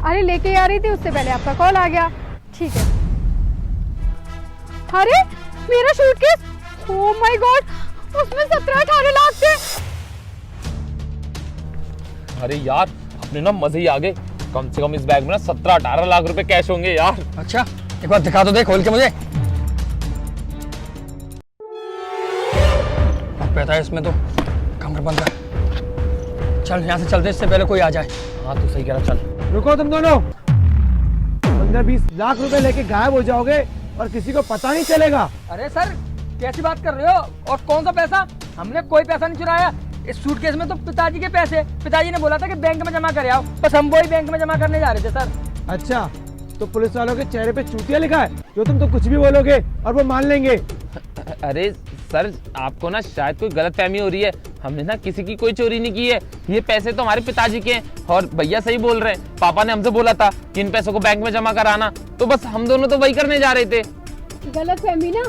अरे लेके आ रही थी, उससे पहले आपका कॉल आ गया। ठीक है। अरे मेरा सूटकेस, ओह माय गॉड, उसमें 17-18 लाख थे। अरे यार अपने ना मजे ही आ गए। कम से कम इस बैग में ना 17-18 लाख रुपए कैश होंगे यार। अच्छा एक बार दिखा तो दे खोल के मुझे। अब पैसा है इसमें तो, काम कर बंद कर। चल यहाँ से चलते, इससे पहले कोई आ जाए। हाँ तो सही कह रहा, चल। रुको तुम दोनों, 15-20 लाख रुपए लेके गायब हो जाओगे और किसी को पता नहीं चलेगा। अरे सर कैसी बात कर रहे हो, और कौन सा पैसा? हमने कोई पैसा नहीं चुराया। इस सूटकेस में तो पिताजी के पैसे, पिताजी ने बोला था कि बैंक में जमा कर आओ, बस हम वही बैंक में जमा करने जा रहे थे सर। अच्छा, तो पुलिस वालों के चेहरे पे चूतिया लिखा है जो तुम तो कुछ भी बोलोगे और वो मान लेंगे। अरे सर आपको ना शायद कोई गलत फहमी हो रही है। हमने ना किसी की कोई चोरी नहीं की है। ये पैसे तो हमारे पिताजी के हैं और भैया सही बोल रहे हैं। पापा ने हमसे बोला था कि इन पैसों को बैंक में जमा कराना, तो बस हम दोनों तो वही करने जा रहे थे। गलत फहमी ना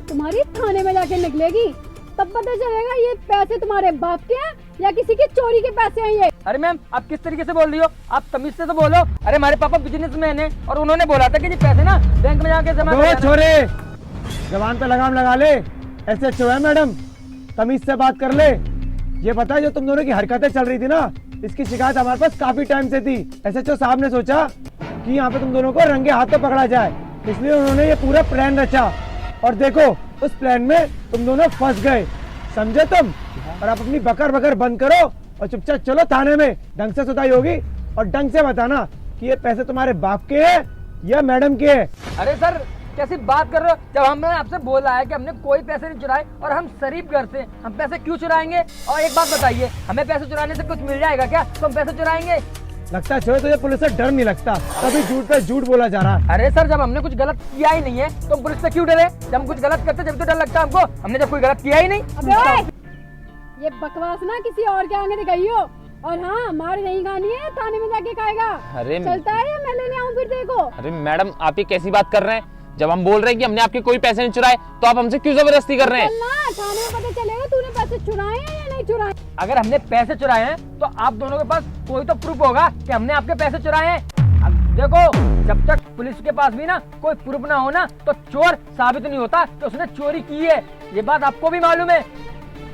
तुम्हारी थाने में जाके निकलेगी, तब पता चलेगा ये पैसे तुम्हारे बाप के हैं या किसी की चोरी के पैसे हैं ये। अरे मैम आप किस तरीके से बोल रही हो, आप तमीज से तो बोलो। अरे हमारे पापा बिजनेसमैन है और उन्होंने बोला था कि ये पैसे ना बैंक में जाके जमा दो छोरे, जवान पे लगाम लगा ले। ऐसे अच्छे है मैडम, तमीज से बात कर ले। ये पता है जो तुम दोनों की हरकतें चल रही थी ना, इसकी शिकायत हमारे पास काफी टाइम से थी। एसएचओ साहब ने सोचा कि यहाँ पे तुम दोनों को रंगे हाथों पकड़ा जाए, इसलिए उन्होंने ये पूरा प्लान रचा। और देखो उस प्लान में तुम दोनों फंस गए, समझे तुम? और आप अपनी बकर बकर बंद करो और चुपचाप चलो थाने में, ढंग से सुधाई होगी और ढंग से बताना कि ये पैसे तुम्हारे बाप के हैं या मैडम के हैं। अरे सर कैसी बात कर रहे हो, जब हमने आपसे बोला है कि हमने कोई पैसे नहीं चुराए और हम शरीफ घर से, हम पैसे क्यों चुराएंगे? और एक बात बताइए, हमें पैसे चुराने से कुछ मिल जाएगा क्या? तो हम पैसे चुराएंगे? लगता है तुझे पुलिस से डर नहीं लगता, तभी झूठ पे झूठ बोला जा रहा है। अरे सर जब हमने कुछ गलत किया ही नहीं है तो हम पुलिस से क्यों डरे? जब हम कुछ गलत करते जब तो डर लगता हमको, हमने जब कोई गलत किया ही नहीं। अबे ओए, ये बकवास ना किसी और के आगे दिखाई हो, और हाँ हमारी नहीं खानी है, थाने में जाके खाएगा। अरे चलता है या मैं लेने आऊँ फिर? देखो अरे मैडम आप ये कैसी बात कर रहे हैं? जब हम बोल रहे हैं कि हमने आपके कोई पैसे नहीं चुराए तो आप हमसे क्यों जबरदस्ती कर रहे हैं? चलना, थाने में पता चलेगा तूने पैसे चुराए हैं या नहीं चुराए। अगर हमने पैसे चुराए हैं तो आप दोनों के पास कोई तो प्रूफ होगा कि हमने आपके पैसे चुराए हैं। अब देखो जब तक पुलिस के पास भी ना कोई प्रूफ ना हो ना, तो चोर साबित नहीं होता कि उसने चोरी की है। ये बात आपको भी मालूम है।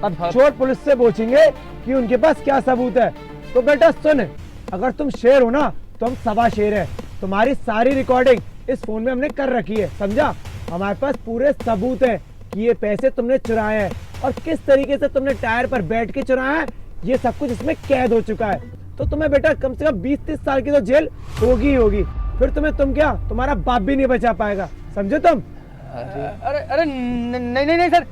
अब चोर पुलिस से पूछेंगे कि उनके पास क्या सबूत है, तो बेटा सुन, अगर तुम शेर हो ना तो हम सवा शेर है। तुम्हारी सारी रिकॉर्डिंग इस फोन में हमने कर रखी है, समझा? हमारे पास पूरे सबूत है कि ये पैसे तुमने चुराए हैं और किस तरीके से तुमने टायर पर बैठ के चुराया है, ये सब कुछ इसमें कैद हो चुका है। तो तुम्हें बेटा कम से कम 20-30 साल की तो जेल होगी ही होगी। फिर तुम क्या तुम्हारा बाप भी नहीं बचा पाएगा, समझे तुम? अरे अरे नहीं नहीं नहीं सर,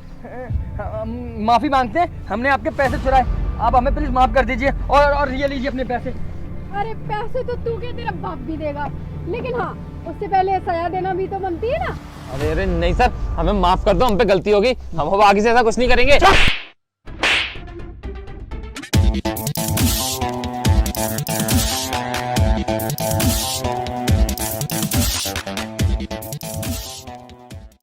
माफी मांगते हैं, हमने आपके पैसे चुराए, आप हमें प्लीज माफ कर दीजिए और ये लीजिए अपने पैसे। अरे पैसे तो तू के तेरा बाप भी देगा, लेकिन हाँ उससे पहले सजा देना भी तो बनती है ना। अरे अरे नहीं सर, हमें माफ कर दो, हम पे गलती होगी, हम अब आगे से ऐसा कुछ नहीं करेंगे।